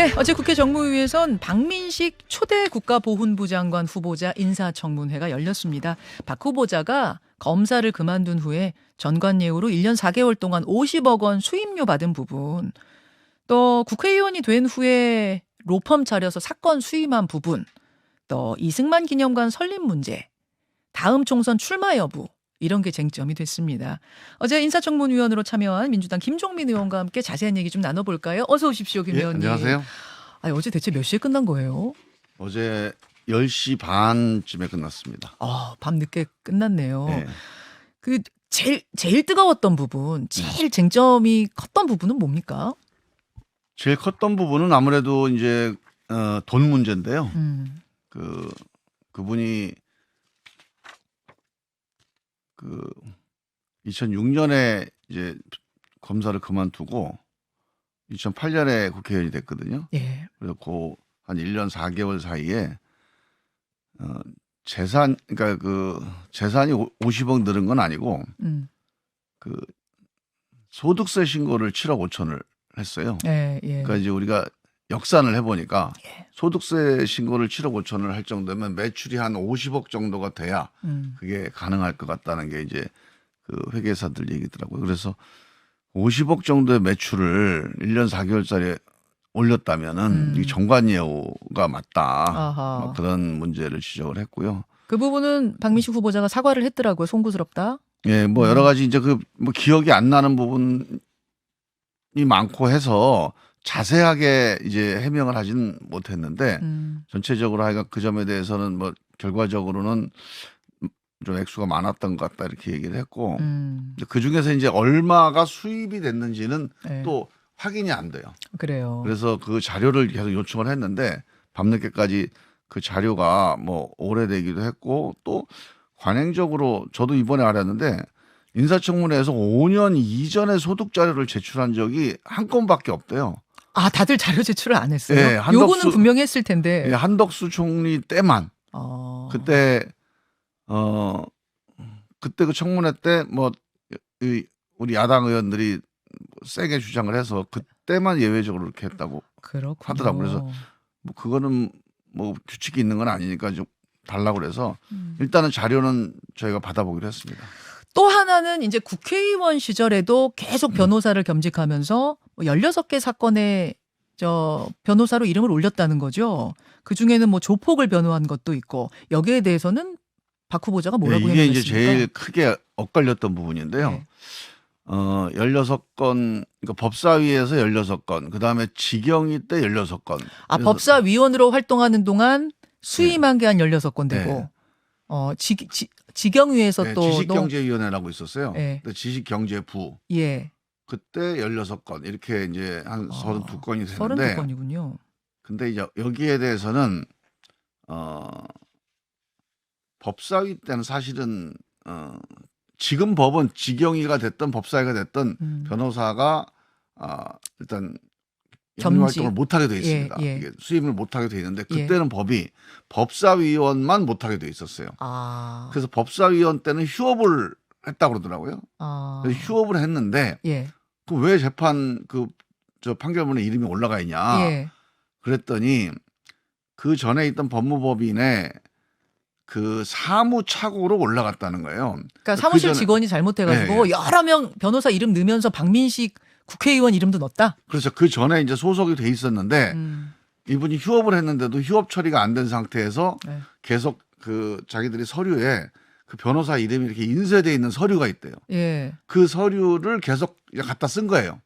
예, 어제 국회 정무위에선 박민식 초대 국가보훈부 장관 후보자 인사청문회가 열렸습니다. 박 후보자가 검사를 그만둔 후에 전관예우로 1년 4개월 동안 50억 원 수임료 받은 부분, 또 국회의원이 된 후에 로펌 차려서 사건 수임한 부분, 또 이승만 기념관 설립 문제, 다음 총선 출마 여부, 이런 게 쟁점이 됐습니다. 어제 인사청문위원으로 참여한 민주당 김종민 의원과 함께 자세한 얘기 좀 나눠볼까요? 어서 오십시오, 김 의원님. 안녕하세요. 아니, 어제 대체 몇 시에 끝난 거예요? 어제 10시 반쯤에 끝났습니다. 밤 늦게 끝났네요. 네. 그 제일 뜨거웠던 부분, 제일 쟁점이 컸던 부분은 뭡니까? 제일 컸던 부분은 아무래도 이제 돈 문제인데요. 그분이 2006년에 이제 검사를 그만두고 2008년에 국회의원이 됐거든요. 예. 그래서 한 1년 4개월 사이에 그러니까 재산이 50억 늘은 건 아니고 그 소득세 신고를 7억 5천을 했어요. 예. 그러니까 이제 우리가 역산을 해보니까 소득세 신고를 7억 5천을 할 정도면 매출이 한 50억 정도가 돼야 그게 가능할 것 같다는 게 이제 그 회계사들 얘기더라고요. 그래서 50억 정도의 매출을 1년 4개월짜리 올렸다면은 이 정관예우가 맞다. 뭐 그런 문제를 지적을 했고요. 그 부분은 박민식 후보자가 사과를 했더라고요. 송구스럽다. 예, 뭐 여러 가지 이제 뭐 기억이 안 나는 부분이 많고 해서 자세하게 이제 해명을 하진 못했는데 전체적으로 하여간 그 점에 대해서는 뭐 결과적으로는 좀 액수가 많았던 것 같다 이렇게 얘기를 했고 그 중에서 이제 얼마가 수입이 됐는지는 네. 또 확인이 안 돼요. 그래요. 그래서 그 자료를 계속 요청을 했는데 밤늦게까지 그 자료가 뭐 오래되기도 했고 또 관행적으로 저도 이번에 알았는데 인사청문회에서 5년 이전의 소득 자료를 제출한 적이 한 건밖에 없대요. 아, 다들 자료 제출을 안 했어요? 네, 요거는 분명히 했을 텐데. 예, 한덕수 총리 때만 그때 그때 그 청문회 때 뭐 우리 야당 의원들이 세게 주장을 해서 그때만 예외적으로 이렇게 했다고 그렇군요. 하더라고요. 그래서 뭐 그거는 뭐 규칙이 있는 건 아니니까 좀 달라고 그래서 일단은 자료는 저희가 받아보기로 했습니다. 또 하나는 이제 국회의원 시절에도 계속 변호사를 겸직하면서 16개 사건에 변호사로 이름을 올렸다는 거죠. 그 중에는 뭐 조폭을 변호한 것도 있고 여기에 대해서는 박 후보자가 뭐라고 이게 했습니까? 이제 제일 크게 엇갈렸던 부분인데요. 네. 16건, 그러니까 법사위에서 16건, 그 다음에 지경위 때 16건. 아, 법사위원으로 활동하는 동안 수임한 게 한 16건 되고, 지경위에서 네, 또. 지식경제위원회라고 있었어요. 네. 지식경제부. 예. 그때 16건, 이렇게 이제 한 32건이 되는데. 32건이군요. 근데 이제 여기에 대해서는, 법사위 때는 사실은, 지금 법은 지경위가 됐든 법사위가 됐든 변호사가 일단 영리 활동을 못하게 돼 있습니다. 예. 이게 수임을 못하게 돼 있는데 그때는 법이 법사위원만 못하게 돼 있었어요. 그래서 법사위원 때는 휴업을 했다고 그러더라고요. 그래서 휴업을 했는데 그 왜 재판 저 판결문에 이름이 올라가 있냐 그랬더니 그 전에 있던 법무법인에 그 사무차고로 올라갔다는 거예요. 그러니까 사무실 직원이 잘못해가지고 여러 명 변호사 이름 넣으면서 박민식 국회의원 이름도 넣었다? 그렇죠. 그 전에 이제 소속이 돼 있었는데 이분이 휴업을 했는데도 휴업 처리가 안 된 상태에서 계속 그 자기들이 서류에 그 변호사 이름이 이렇게 인쇄돼 있는 서류가 있대요. 그 서류를 계속 갖다 쓴 거예요.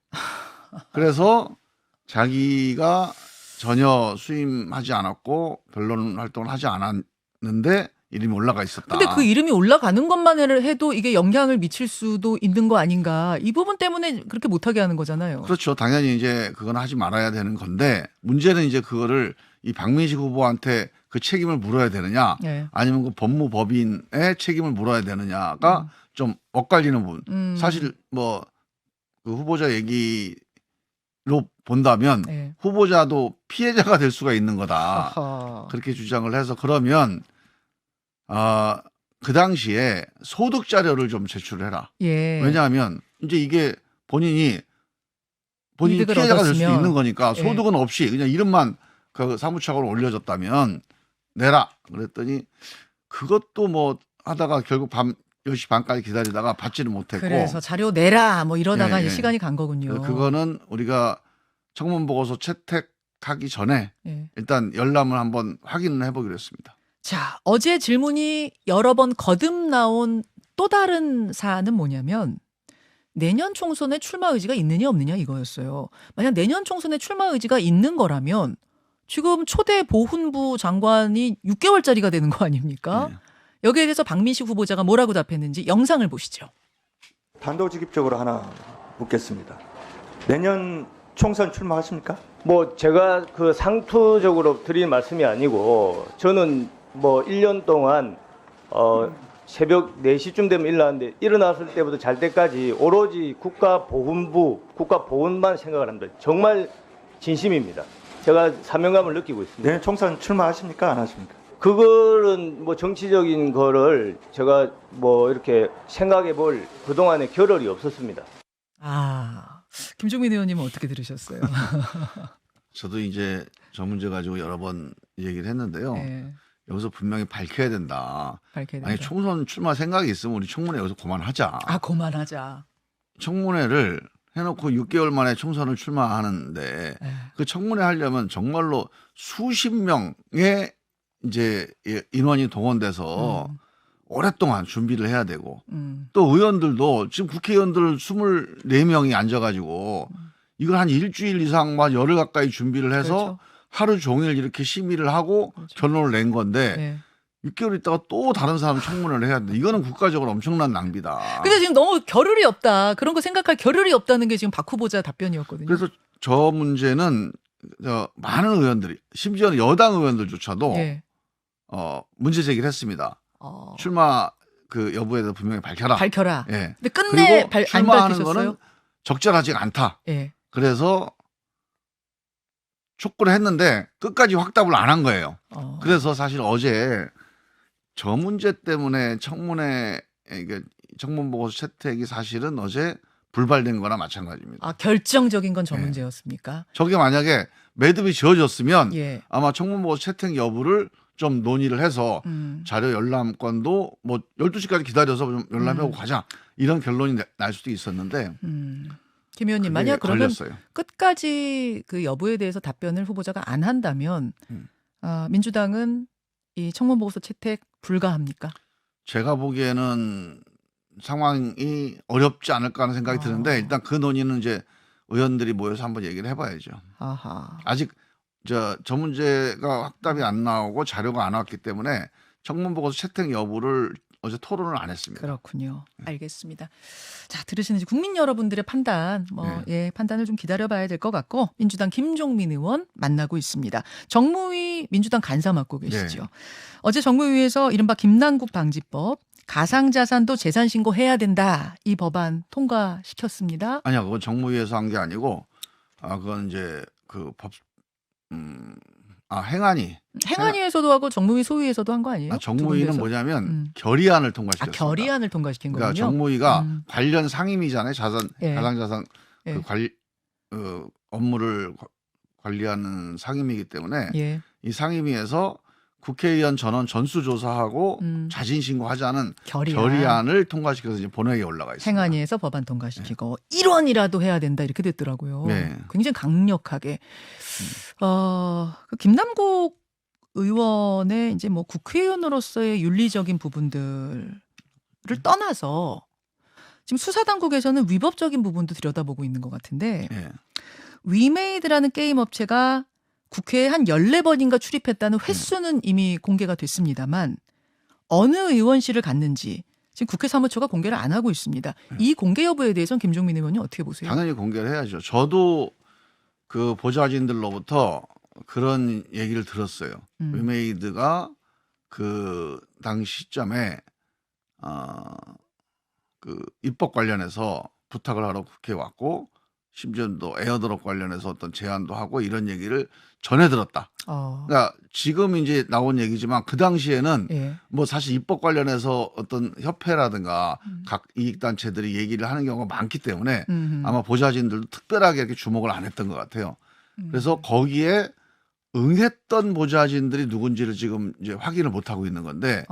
그래서 자기가 전혀 수임하지 않았고 변론 활동을 하지 않았는데 이름이 올라가 있었다. 근데 그 이름이 올라가는 것만 해도 이게 영향을 미칠 수도 있는 거 아닌가. 이 부분 때문에 그렇게 못하게 하는 거잖아요. 그렇죠. 당연히 이제 그건 하지 말아야 되는 건데 문제는 이제 그거를 이 박민식 후보한테 그 책임을 물어야 되느냐 아니면 그 법무법인의 책임을 물어야 되느냐가 좀 엇갈리는 부분. 사실 뭐 그 후보자 얘기로 본다면 후보자도 피해자가 될 수가 있는 거다. 그렇게 주장을 해서 그러면 그 당시에 소득 자료를 좀 제출해라. 왜냐하면 이제 이게 본인이 본인이 이득을 피해자가 될 수도 얻었으면. 있는 거니까 예. 소득은 없이 그냥 이름만 그 사무처가로 올려줬다면 내라 그랬더니 그것도 뭐 하다가 결국 밤 10시 반까지 기다리다가 받지는 못했고 그래서 자료 내라 뭐 이러다가 예, 이제 예. 시간이 간 거군요. 그거는 우리가 청문 보고서 채택하기 전에 예. 일단 열람을 한번 확인을 해보기로 했습니다. 자, 어제 질문이 여러 번 거듭 나온 또 다른 사안은 뭐냐면 내년 총선에 출마 의지가 있느냐 없느냐 이거였어요. 만약 내년 총선에 출마 의지가 있는 거라면 지금 초대 보훈부 장관이 6개월짜리가 되는 거 아닙니까? 네. 여기에 대해서 박민식 후보자가 뭐라고 답했는지 영상을 보시죠. 단도직입적으로 하나 묻겠습니다. 내년 총선 출마하십니까? 뭐 제가 그 상투적으로 드린 말씀이 아니고 저는 뭐 1년 동안 새벽 4시쯤 되면 일어나는데 일어났을 때부터 잘 때까지 오로지 국가보훈부, 국가보훈만 생각을 합니다. 정말 진심입니다. 제가 사명감을 느끼고 있습니다. 내년 총선 출마하십니까? 안 하십니까? 그거는 뭐 정치적인 거를 제가 뭐 이렇게 생각해 볼 그동안의 겨를이 없었습니다. 아, 김종민 의원님은 어떻게 들으셨어요? 저도 이제 저 문제 가지고 여러 번 얘기를 했는데요. 네, 여기서 분명히 밝혀야 된다. 밝혀야 된다. 아니 총선 출마 생각이 있으면 우리 청문회 여기서 그만하자. 아, 그만하자. 청문회를 해놓고 6개월 만에 총선을 출마하는데 네. 그 청문회 하려면 정말로 수십 명의 이제 인원이 동원돼서 오랫동안 준비를 해야 되고 또 의원들도 지금 국회의원들 24명이 앉아가지고 이걸 한 일주일 이상 막 열흘 가까이 준비를 해서 그렇죠. 하루 종일 이렇게 심의를 하고 그렇죠. 결론을 낸 건데 네. 6개월 있다가 또 다른 사람 청문회를 해야 돼. 이거는 국가적으로 엄청난 낭비다. 근데 지금 너무 겨를이 없다. 그런 거 생각할 겨를이 없다는 게 지금 박 후보자 답변이었거든요. 그래서 저 문제는 많은 의원들이 심지어는 여당 의원들조차도 예. 문제 제기를 했습니다. 출마 그 여부에 대해서 분명히 밝혀라. 밝혀라. 예. 근데 끝내 그리고 안 출마하는 밝히셨어요? 거는 적절하지가 않다. 예. 그래서 촉구를 했는데 끝까지 확답을 안 한 거예요. 그래서 사실 어제 저 문제 때문에 청문회 이게 청문 보고서 채택이 사실은 어제 불발된 거나 마찬가지입니다. 아, 결정적인 건 저 예. 문제였습니까? 저게 만약에 매듭이 지어졌으면 예. 아마 청문 보고서 채택 여부를 좀 논의를 해서 자료 열람권도 뭐 12시까지 기다려서 좀 열람하고 가자 이런 결론이 날 수도 있었는데 김 의원님, 그게 만약 그러면 걸렸어요. 끝까지 그 여부에 대해서 답변을 후보자가 안 한다면 민주당은 이 청문 보고서 채택 불가합니까? 제가 보기에는 상황이 어렵지 않을까 하는 생각이 드는데 일단 그 논의는 이제 의원들이 모여서 한번 얘기를 해봐야죠. 아하. 아직 저 문제가 확답이 안 나오고 자료가 안 왔기 때문에 청문 보고서 채택 여부를 어제 토론을 안 했습니다. 그렇군요. 알겠습니다. 자, 들으시는지 국민 여러분들의 판단, 판단을 좀 기다려봐야 될 것 같고 민주당 김종민 의원 만나고 있습니다. 정무위 민주당 간사 맡고 계시죠. 네. 어제 정무위에서 이른바 김남국 방지법 가상자산도 재산 신고해야 된다. 이 법안 통과시켰습니다. 아니야, 그건 정무위에서 한 게 아니고 그건 이제 그 법 행안위에서도 하고 정무위 소위에서도 한 거 아니에요? 정무위는 두 군데서? 뭐냐면 결의안을 통과시켰습니다. 결의안을 통과시킨 거군요. 그러니까 정무위가 관련 상임위잖아요. 예. 가상자산 예. 업무를 관리하는 상임위이기 때문에 예. 이 상임위에서 국회의원 전원 전수조사하고 자진신고하자는 결의안을 통과시켜서 이제 본회의에 올라가 있습니다. 행안위에서 법안 통과시키고 1원이라도 해야 된다 이렇게 됐더라고요. 네. 굉장히 강력하게. 그 김남국 의원의 이제 뭐 국회의원으로서의 윤리적인 부분들을 떠나서 지금 수사당국에서는 위법적인 부분도 들여다보고 있는 것 같은데 네. 위메이드라는 게임 업체가 국회에 한 14번인가 출입했다는 횟수는 이미 공개가 됐습니다만 어느 의원실을 갔는지 지금 국회 사무처가 공개를 안 하고 있습니다. 이 공개 여부에 대해서는 김종민 의원님 어떻게 보세요? 당연히 공개를 해야죠. 저도 그 보좌진들로부터 그런 얘기를 들었어요. 위메이드가 그 당시 시점에 그 입법 관련해서 부탁을 하러 국회에 왔고 심지어 또 에어드롭 관련해서 어떤 제안도 하고 이런 얘기를 전해 들었다. 그러니까 지금 이제 나온 얘기지만 그 당시에는 예. 뭐 사실 입법 관련해서 어떤 협회라든가 각 이익단체들이 얘기를 하는 경우가 많기 때문에 아마 보좌진들도 특별하게 이렇게 주목을 안 했던 것 같아요. 그래서 거기에 응했던 보좌진들이 누군지를 지금 이제 확인을 못 하고 있는 건데,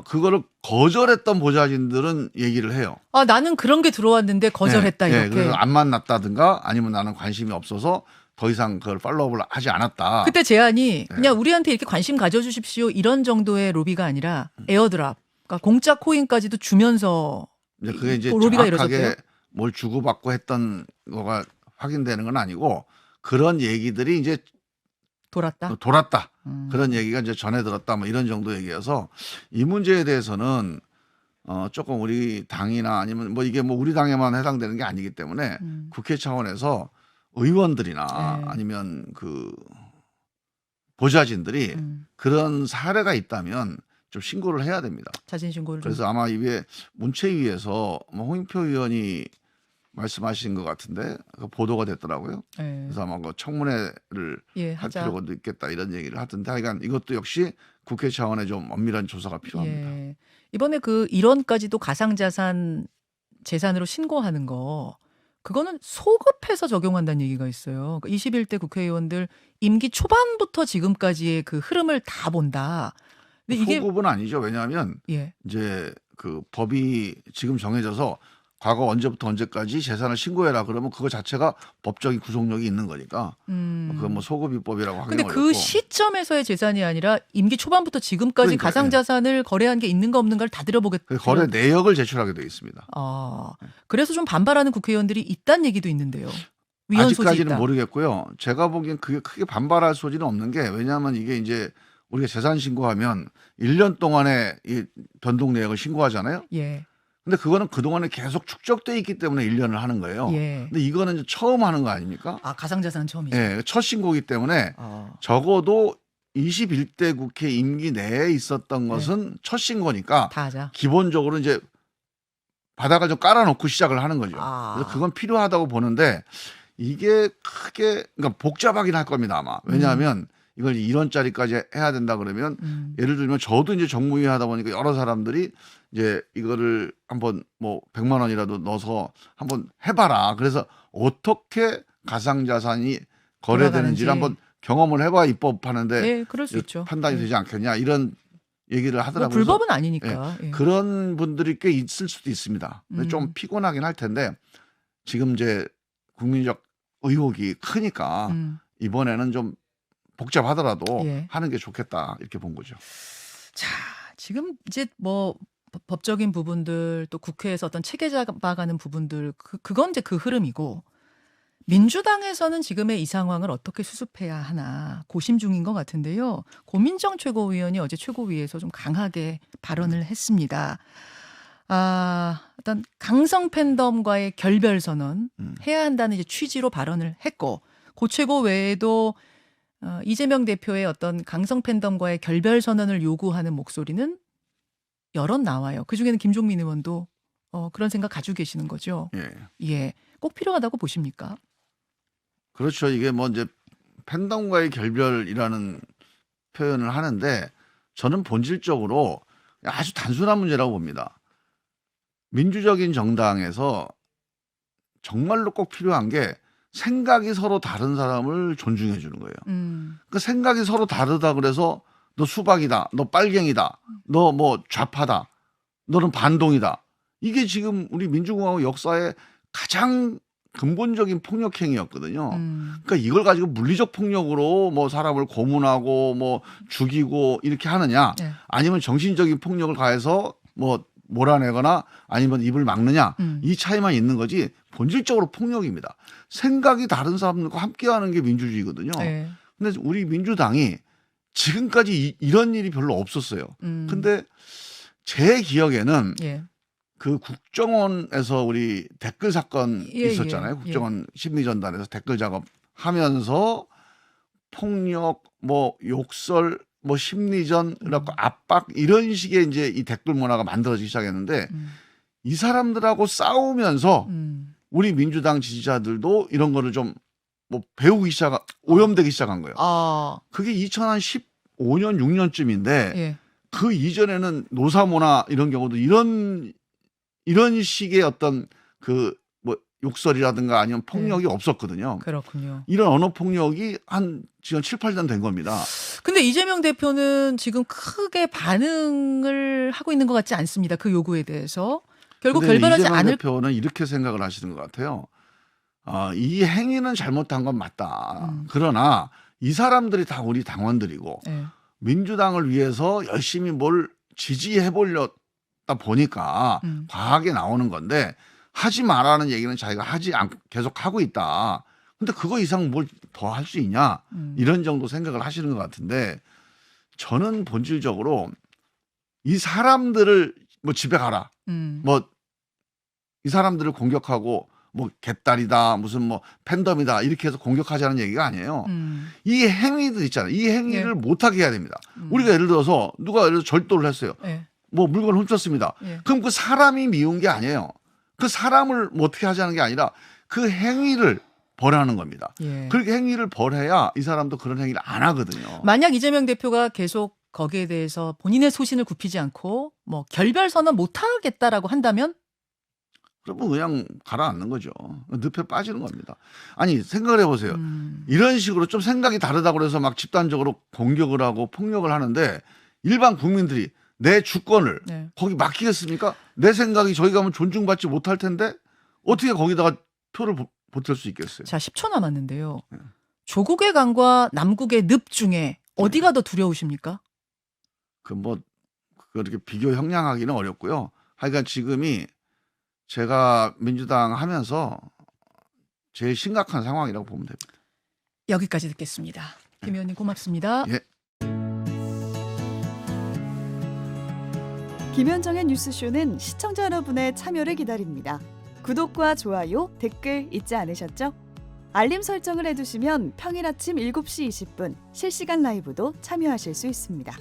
그거를 거절했던 보좌진들은 얘기를 해요. 나는 그런 게 들어왔는데 거절했다 네, 이렇게. 네, 그래서 안 만났다든가 아니면 나는 관심이 없어서 더 이상 그걸 팔로우업을 하지 않았다. 그때 제안이 네. 그냥 우리한테 이렇게 관심 가져주십시오 이런 정도의 로비가 아니라 에어드랍, 그러니까 공짜 코인까지도 주면서 이제 그게 이제 로비가 정확하게 이루어졌대요? 뭘 주고받고 했던 거가 확인되는 건 아니고 그런 얘기들이 이제 돌았다. 그런 얘기가 이제 전해 들었다. 뭐 이런 정도 얘기여서 이 문제에 대해서는 조금 우리 당이나 아니면 뭐 이게 뭐 우리 당에만 해당되는 게 아니기 때문에 국회 차원에서 의원들이나 네. 아니면 그 보좌진들이 그런 사례가 있다면 좀 신고를 해야 됩니다. 자진 신고를 좀. 그래서 아마 이게 문체위에서 뭐 홍익표 의원이 말씀하신 것 같은데 그 보도가 됐더라고요. 예. 그래서 아마 그 청문회를 예, 할 하자. 필요가 있겠다 이런 얘기를 하던데 하여간 이것도 역시 국회 차원의 좀 엄밀한 조사가 필요합니다. 예. 이번에 그 1원까지도 가상자산 재산으로 신고하는 거 그거는 소급해서 적용한다는 얘기가 있어요. 21대 국회의원들 임기 초반부터 지금까지의 그 흐름을 다 본다. 근데 이게 소급은 아니죠. 왜냐하면 예. 이제 그 법이 지금 정해져서 과거 언제부터 언제까지 재산을 신고해라 그러면 그거 자체가 법적인 구속력이 있는 거니까 그건 뭐 소급입법이라고 하기 근데 어렵고. 그 시점에서의 재산이 아니라 임기 초반부터 지금까지 그러니까요. 가상자산을 거래한 게 있는가 없는가를 다 들여보겠다. 그 거래 내역을 제출하게 돼 있습니다. 그래서 좀 반발하는 국회의원들이 있다는 얘기도 있는데요. 위헌 소지 아직까지는 있다. 모르겠고요. 제가 보기엔 그게 크게 반발할 소지는 없는 게 왜냐하면 이게 이제 우리가 재산 신고하면 1년 동안에 이 변동 내역을 신고하잖아요. 예. 근데 그거는 그동안에 계속 축적돼 있기 때문에 1년을 하는 거예요. 예. 근데 이거는 이제 처음 하는 거 아닙니까? 가상자산은 처음이죠. 예, 첫 신고이기 때문에 적어도 21대 국회 임기 내에 있었던 것은 첫 신고니까 다 하자. 기본적으로 이제 바닥을 좀 깔아놓고 시작을 하는 거죠. 아. 그래서 그건 필요하다고 보는데 이게 크게 그러니까 복잡하긴 할 겁니다 아마. 왜냐하면 이걸 1원짜리까지 해야 된다 그러면 예를 들면 저도 이제 정무위 하다 보니까 여러 사람들이 이제 이거를 한번 뭐 100만 원이라도 넣어서 한번 해봐라. 그래서 어떻게 가상자산이 거래되는지를 한번 경험을 해봐야 입법하는데 네, 그럴 수 있죠. 판단이 되지 않겠냐 이런 얘기를 뭐 하더라고요. 불법은 아니니까. 예. 그런 분들이 꽤 있을 수도 있습니다. 근데 좀 피곤하긴 할 텐데 지금 이제 국민적 의혹이 크니까 이번에는 좀 복잡하더라도 예. 하는 게 좋겠다 이렇게 본 거죠. 자, 지금 이제 뭐 법적인 부분들 또 국회에서 어떤 체계 잡아가는 부분들 그건 이제 그 흐름이고 민주당에서는 지금의 이 상황을 어떻게 수습해야 하나 고심 중인 것 같은데요. 고민정 최고위원이 어제 최고위에서 좀 강하게 발언을 했습니다. 어떤 강성 팬덤과의 결별 선언 해야 한다는 이제 취지로 발언을 했고 고 최고 외에도 이재명 대표의 어떤 강성 팬덤과의 결별 선언을 요구하는 목소리는 여럿 나와요. 그중에는 김종민 의원도 그런 생각 가지고 계시는 거죠. 예. 예, 꼭 필요하다고 보십니까? 그렇죠. 이게 뭐 이제 팬덤과의 결별이라는 표현을 하는데 저는 본질적으로 아주 단순한 문제라고 봅니다. 민주적인 정당에서 정말로 꼭 필요한 게 생각이 서로 다른 사람을 존중해 주는 거예요. 그 생각이 서로 다르다 그래서 너 수박이다, 너 빨갱이다, 너 뭐 좌파다, 너는 반동이다. 이게 지금 우리 민주공화국 역사의 가장 근본적인 폭력 행위였거든요. 그러니까 이걸 가지고 물리적 폭력으로 뭐 사람을 고문하고 뭐 죽이고 이렇게 하느냐, 네. 아니면 정신적인 폭력을 가해서 뭐 몰아내거나 아니면 입을 막느냐 이 차이만 있는 거지 본질적으로 폭력입니다. 생각이 다른 사람들과 함께하는 게 민주주의거든요. 네. 근데 우리 민주당이 지금까지 이런 일이 별로 없었어요. 근데 제 기억에는 예. 그 국정원에서 우리 댓글 사건 예, 있었잖아요. 예, 국정원 심리전단에서 댓글 작업하면서 폭력, 뭐 욕설, 뭐 심리전, 그래갖고 압박 이런 식의 이제 이 댓글 문화가 만들어지기 시작했는데 이 사람들하고 싸우면서 우리 민주당 지지자들도 이런 거를 좀 뭐 배우기 오염되기 시작한 거예요. 아, 그게 2015년 6년쯤인데 예. 그 이전에는 노사모나 이런 경우도 이런 식의 어떤 그 뭐 욕설이라든가 아니면 폭력이 없었거든요. 그렇군요. 이런 언어 폭력이 한 지금 7, 8년 된 겁니다. 근데 이재명 대표는 지금 크게 반응을 하고 있는 것 같지 않습니다. 그 요구에 대해서. 결국 근데 결별하지 이재명 않을 대표는 이렇게 생각을 하시는 것 같아요. 이 행위는 잘못한 건 맞다. 그러나 이 사람들이 다 우리 당원들이고 예. 민주당을 위해서 열심히 뭘 지지해 보려다 보니까 과하게 나오는 건데 하지 말라는 얘기는 자기가 계속 하고 있다. 근데 그거 이상 뭘 더 할 수 있냐? 이런 정도 생각을 하시는 것 같은데 저는 본질적으로 이 사람들을 뭐 집에 가라. 뭐 이 사람들을 공격하고 뭐 개딸이다 무슨 뭐 팬덤이다 이렇게 해서 공격하자는 얘기가 아니에요. 이 행위들 있잖아요. 이 행위를 못하게 해야 됩니다. 우리가 예를 들어서 누가 예를 들어서 절도를 했어요. 예. 뭐 물건을 훔쳤습니다. 예. 그럼 그 사람이 미운 게 아니에요. 그 사람을 뭐 어떻게 하자는 게 아니라 그 행위를 벌하는 겁니다. 예. 그렇게 행위를 벌해야 이 사람도 그런 행위를 안 하거든요. 만약 이재명 대표가 계속 거기에 대해서 본인의 소신을 굽히지 않고 뭐 결별 선언 못 하겠다라고 한다면 그러면 그냥 가라앉는 거죠. 늪에 빠지는 겁니다. 아니 생각을 해보세요. 이런 식으로 좀 생각이 다르다고 해서 막 집단적으로 공격을 하고 폭력을 하는데 일반 국민들이 내 주권을 네. 거기 맡기겠습니까? 내 생각이 저기 가면 존중받지 못할 텐데 어떻게 거기다가 표를 보탤 수 있겠어요? 자 10초 남았는데요. 조국의 강과 남국의 늪 중에 어디가 더 두려우십니까? 그렇게 비교 형량하기는 어렵고요. 하여간 지금이 제가 민주당 하면서 제일 심각한 상황이라고 보면 됩니다. 여기까지 듣겠습니다. 김 의원님 고맙습니다. 예. 김현정의 뉴스쇼는 시청자 여러분의 참여를 기다립니다. 구독과 좋아요, 댓글 잊지 않으셨죠? 알림 설정을 해두시면 평일 아침 7시 20분 실시간 라이브도 참여하실 수 있습니다.